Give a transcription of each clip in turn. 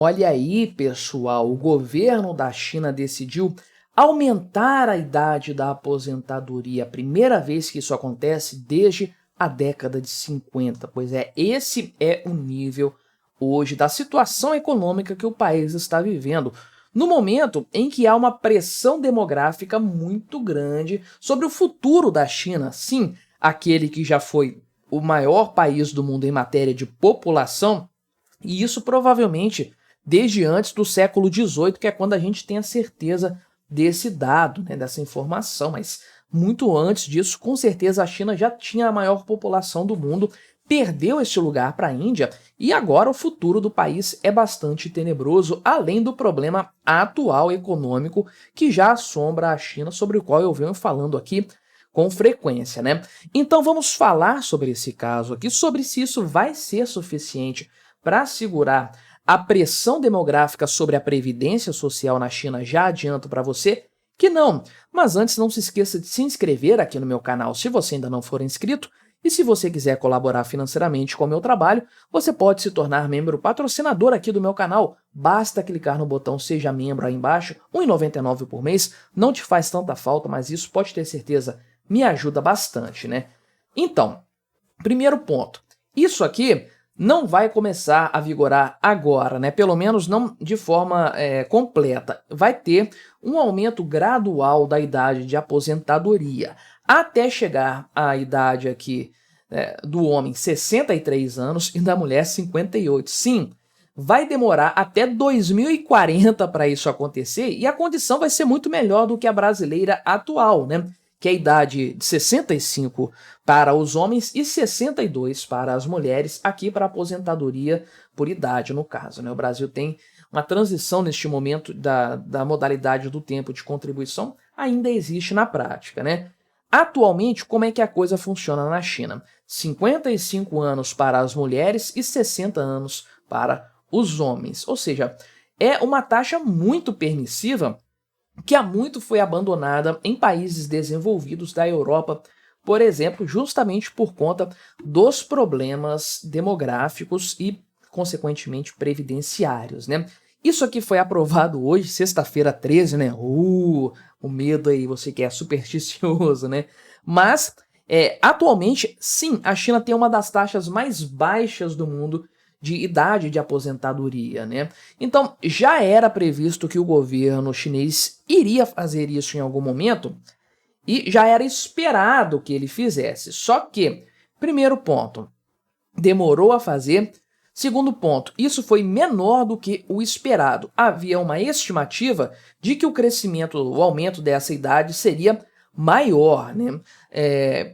Olha aí, pessoal, o governo da China decidiu aumentar a idade da aposentadoria. A primeira vez que isso acontece desde a década de 50. Pois é, esse é o nível hoje da situação econômica que o país está vivendo. No momento em que há uma pressão demográfica muito grande sobre o futuro da China, sim, aquele que já foi o maior país do mundo em matéria de população, e isso provavelmente desde antes do século XVIII, que é quando a gente tem a certeza desse dado, né, dessa informação, mas muito antes disso, com certeza a China já tinha a maior população do mundo, perdeu esse lugar para a Índia e agora o futuro do país é bastante tenebroso, além do problema atual econômico que já assombra a China, sobre o qual eu venho falando aqui com frequência, né? Então vamos falar sobre esse caso aqui, sobre se isso vai ser suficiente para segurar a pressão demográfica sobre a previdência social na China. Já adianto para você que não. Mas antes, não se esqueça de se inscrever aqui no meu canal se você ainda não for inscrito. E se você quiser colaborar financeiramente com o meu trabalho, você pode se tornar membro patrocinador aqui do meu canal. Basta clicar no botão Seja Membro aí embaixo, R$ 1,99 por mês. Não te faz tanta falta, mas isso pode ter certeza me ajuda bastante, né? Então, primeiro ponto. Isso aqui não vai começar a vigorar agora, né? Pelo menos não de forma completa. Vai ter um aumento gradual da idade de aposentadoria, até chegar à idade aqui do homem 63 anos e da mulher 58. Sim, vai demorar até 2040 para isso acontecer e a condição vai ser muito melhor do que a brasileira atual, né? Que é a idade de 65 para os homens e 62 para as mulheres, aqui para aposentadoria por idade, no caso, né? O Brasil tem uma transição neste momento da modalidade do tempo de contribuição, ainda existe na prática, né? Atualmente, como é que a coisa funciona na China? 55 anos para as mulheres e 60 anos para os homens, ou seja, é uma taxa muito permissiva que há muito foi abandonada em países desenvolvidos da Europa, por exemplo, justamente por conta dos problemas demográficos e, consequentemente, previdenciários, né? Isso aqui foi aprovado hoje, sexta-feira 13, né? O medo aí, você que é supersticioso, né? Mas, atualmente, sim, a China tem uma das taxas mais baixas do mundo de idade de aposentadoria, né? Então, já era previsto que o governo chinês iria fazer isso em algum momento e já era esperado que ele fizesse. Só que, primeiro ponto, demorou a fazer. Segundo ponto, isso foi menor do que o esperado. Havia uma estimativa de que o crescimento, o aumento dessa idade seria maior, né?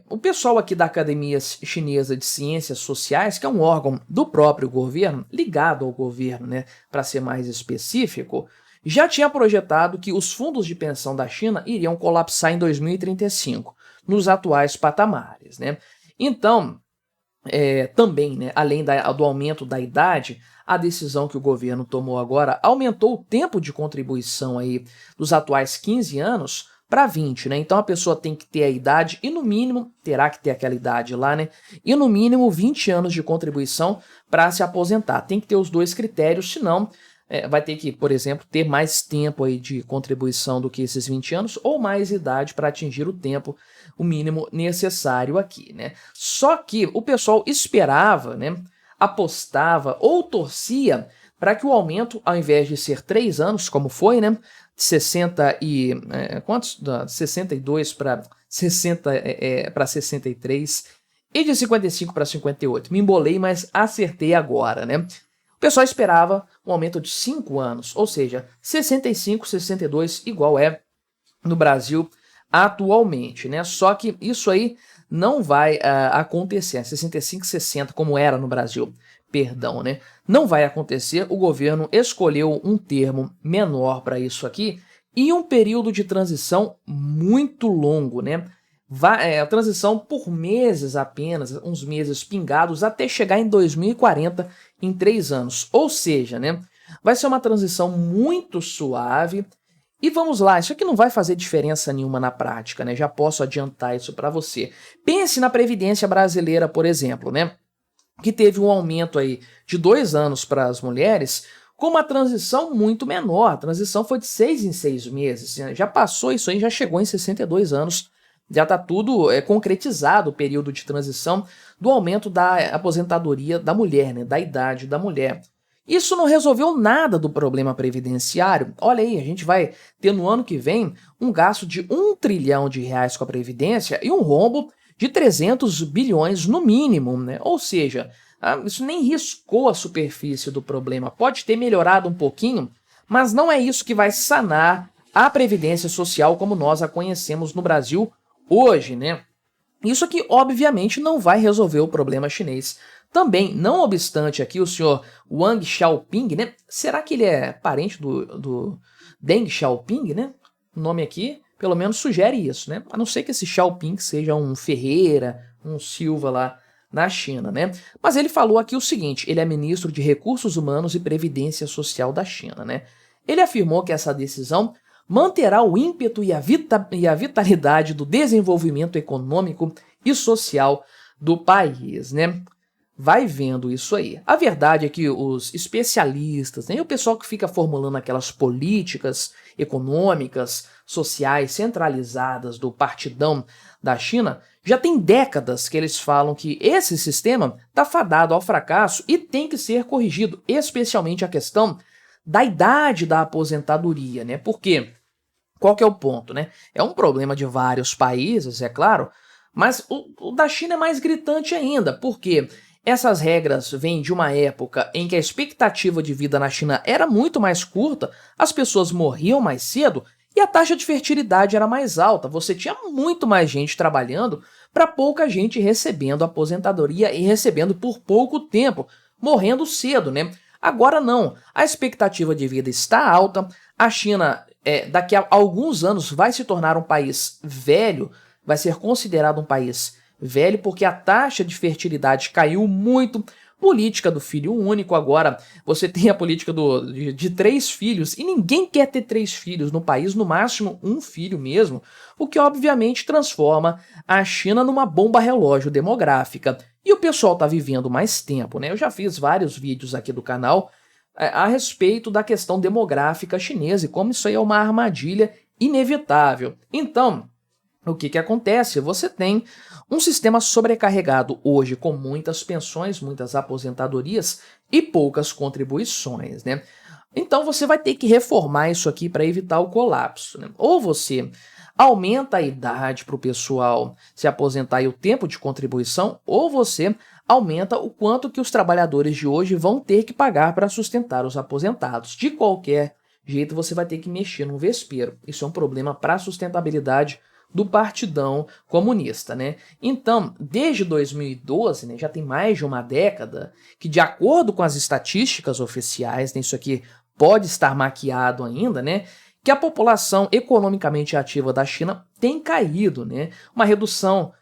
O pessoal aqui da Academia Chinesa de Ciências Sociais, que é um órgão do próprio governo, ligado ao governo, né, para ser mais específico, já tinha projetado que os fundos de pensão da China iriam colapsar em 2035, nos atuais patamares, né? Então, também, né, além do aumento da idade, a decisão que o governo tomou agora aumentou o tempo de contribuição aí dos atuais 15 anos para 20, né? Então a pessoa tem que ter a idade e no mínimo, terá que ter aquela idade lá, né? E no mínimo 20 anos de contribuição para se aposentar. Tem que ter os dois critérios, senão vai ter que, por exemplo, ter mais tempo aí de contribuição do que esses 20 anos ou mais idade para atingir o tempo, o mínimo necessário aqui, né? Só que o pessoal esperava, né? Apostava ou torcia para que o aumento, ao invés de ser 3 anos, como foi, né? De 60 e... quantos? 62 para 60 para 63 e de 55 para 58. Me embolei, mas acertei agora, né? O pessoal esperava um aumento de 5 anos, ou seja, 65, 62, igual é no Brasil atualmente, né? Só que isso aí não vai acontecer, 65, 60, como era no Brasil, perdão, né? Não vai acontecer, o governo escolheu um termo menor para isso aqui e um período de transição muito longo, né? A transição por meses apenas, uns meses pingados, até chegar em 2040, em 3 anos. Ou seja, né, vai ser uma transição muito suave. E vamos lá, isso aqui não vai fazer diferença nenhuma na prática, né? Já posso adiantar isso para você. Pense na Previdência brasileira, por exemplo, né? Que teve um aumento aí de 2 anos para as mulheres, com uma transição muito menor. A transição foi de 6 em 6 meses, né? Já passou isso aí, já chegou em 62 anos, já está tudo concretizado o período de transição do aumento da aposentadoria da mulher, né? Da idade da mulher. Isso não resolveu nada do problema previdenciário. Olha aí, a gente vai ter no ano que vem um gasto de R$ 1 trilhão com a Previdência e um rombo de 300 bilhões no mínimo, né? Ou seja, isso nem riscou a superfície do problema. Pode ter melhorado um pouquinho, mas não é isso que vai sanar a Previdência Social como nós a conhecemos no Brasil hoje, né? Isso aqui, obviamente, não vai resolver o problema chinês. Também, não obstante aqui, o senhor Wang Xiaoping, né? Será que ele é parente do Deng Xiaoping, né? O nome aqui, pelo menos, sugere isso, né? A não ser que esse Xiaoping seja um Ferreira, um Silva lá na China, né? Mas ele falou aqui o seguinte, ele é ministro de Recursos Humanos e Previdência Social da China, né? Ele afirmou que essa decisão manterá o ímpeto e a vitalidade do desenvolvimento econômico e social do país, né? Vai vendo isso aí. A verdade é que os especialistas, né, e o pessoal que fica formulando aquelas políticas econômicas, sociais, centralizadas do partidão da China, já tem décadas que eles falam que esse sistema está fadado ao fracasso e tem que ser corrigido, especialmente a questão da idade da aposentadoria, né? Porque qual que é o ponto, né? É um problema de vários países, é claro, mas o da China é mais gritante ainda, porque essas regras vêm de uma época em que a expectativa de vida na China era muito mais curta, as pessoas morriam mais cedo e a taxa de fertilidade era mais alta. Você tinha muito mais gente trabalhando para pouca gente recebendo aposentadoria e recebendo por pouco tempo, morrendo cedo, né? Agora não, a expectativa de vida está alta, a China daqui a alguns anos vai se tornar um país velho, vai ser considerado um país velho porque a taxa de fertilidade caiu muito, política do filho único, agora você tem a política de 3 filhos e ninguém quer ter 3 filhos no país, no máximo um filho mesmo, o que obviamente transforma a China numa bomba relógio demográfica. E o pessoal está vivendo mais tempo, né? Eu já fiz vários vídeos aqui do canal a respeito da questão demográfica chinesa e como isso aí é uma armadilha inevitável. Então, o que acontece? Você tem um sistema sobrecarregado hoje com muitas pensões, muitas aposentadorias e poucas contribuições, né? Então você vai ter que reformar isso aqui para evitar o colapso, né? Ou você aumenta a idade para o pessoal se aposentar e o tempo de contribuição, ou você aumenta o quanto que os trabalhadores de hoje vão ter que pagar para sustentar os aposentados. De qualquer jeito, você vai ter que mexer no vespeiro. Isso é um problema para a sustentabilidade do Partidão Comunista, né? Então, desde 2012, né, já tem mais de uma década, que de acordo com as estatísticas oficiais, né, isso aqui pode estar maquiado ainda, né, que a população economicamente ativa da China tem caído, né? Uma redução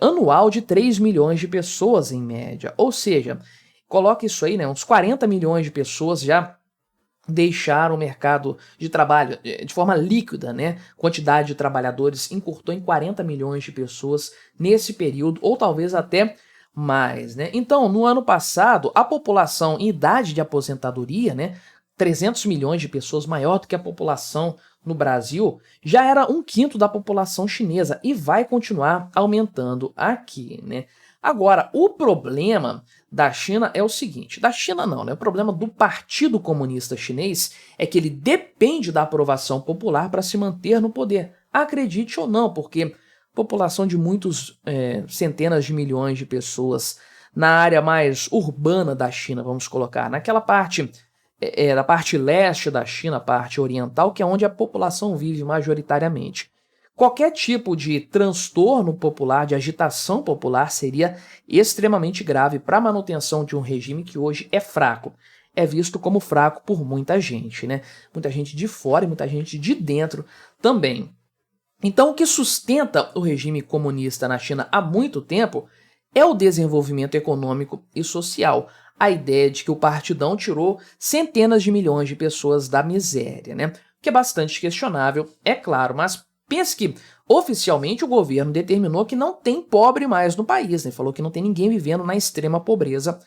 anual de 3 milhões de pessoas em média, ou seja, coloca isso aí, né, uns 40 milhões de pessoas já deixaram o mercado de trabalho de forma líquida, né? Quantidade de trabalhadores encurtou em 40 milhões de pessoas nesse período, ou talvez até mais, né? Então, no ano passado, a população em idade de aposentadoria, né, 300 milhões de pessoas, maior do que a população no Brasil, já era 1/5 da população chinesa e vai continuar aumentando aqui, né? Agora, o problema da China é o seguinte, da China não, né? O problema do Partido Comunista Chinês é que ele depende da aprovação popular para se manter no poder. Acredite ou não, porque população de muitos centenas de milhões de pessoas na área mais urbana da China, vamos colocar, naquela parte da parte leste da China, parte oriental, que é onde a população vive majoritariamente. Qualquer tipo de transtorno popular, de agitação popular, seria extremamente grave para a manutenção de um regime que hoje é fraco. É visto como fraco por muita gente, né? Muita gente de fora e muita gente de dentro também. Então, o que sustenta o regime comunista na China há muito tempo é o desenvolvimento econômico e social. A ideia de que o partidão tirou centenas de milhões de pessoas da miséria, né? Que é bastante questionável, é claro, mas pense que, oficialmente, o governo determinou que não tem pobre mais no país, né? Falou que não tem ninguém vivendo na extrema pobreza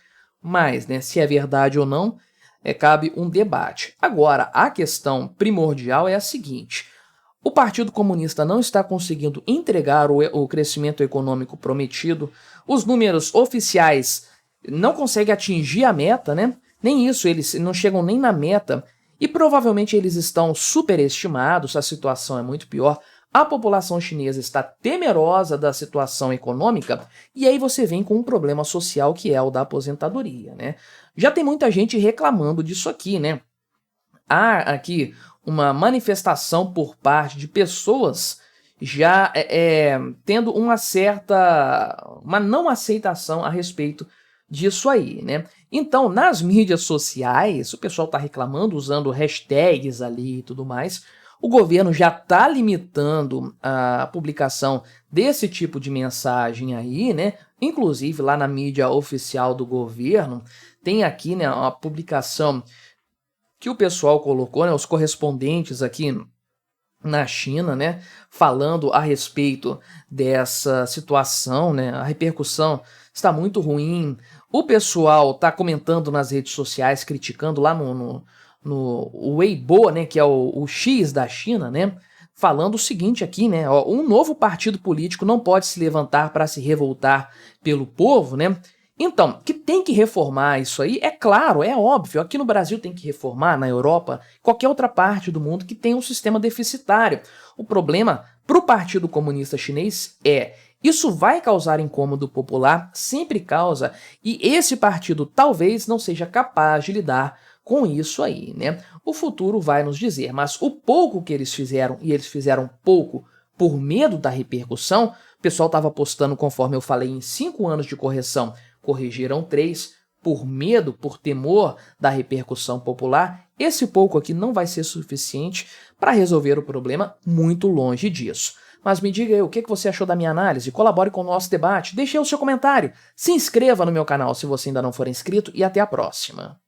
mais, né? Se é verdade ou não, cabe um debate. Agora, a questão primordial é a seguinte: o Partido Comunista não está conseguindo entregar o crescimento econômico prometido, os números oficiais não conseguem atingir a meta, né? Nem isso, eles não chegam nem na meta, e provavelmente eles estão superestimados, a situação é muito pior. A população chinesa está temerosa da situação econômica, e aí você vem com um problema social que é o da aposentadoria, né? Já tem muita gente reclamando disso aqui, né? Há aqui uma manifestação por parte de pessoas já tendo uma não aceitação a respeito disso aí, né? Então, nas mídias sociais, o pessoal está reclamando, usando hashtags ali e tudo mais. O governo já está limitando a publicação desse tipo de mensagem aí, né? Inclusive, lá na mídia oficial do governo, tem aqui, né, uma publicação que o pessoal colocou, né, os correspondentes aqui na China, né, falando a respeito dessa situação, né, a repercussão está muito ruim. O pessoal está comentando nas redes sociais, criticando lá no Weibo, né, que é o X da China, né, falando o seguinte aqui, né, ó, um novo partido político não pode se levantar para se revoltar pelo povo, né. Então, que tem que reformar isso aí, é claro, é óbvio. Aqui no Brasil tem que reformar, na Europa, qualquer outra parte do mundo que tenha um sistema deficitário. O problema para o Partido Comunista Chinês isso vai causar incômodo popular, sempre causa, e esse partido talvez não seja capaz de lidar com isso aí, né? O futuro vai nos dizer, mas o pouco que eles fizeram, e eles fizeram pouco por medo da repercussão, o pessoal estava postando, conforme eu falei, em 5 anos de correção, corrigiram 3, por medo, por temor da repercussão popular. Esse pouco aqui não vai ser suficiente para resolver o problema, muito longe disso. Mas me diga aí, o que você achou da minha análise? Colabore com o nosso debate, deixe aí o seu comentário, se inscreva no meu canal se você ainda não for inscrito e até a próxima.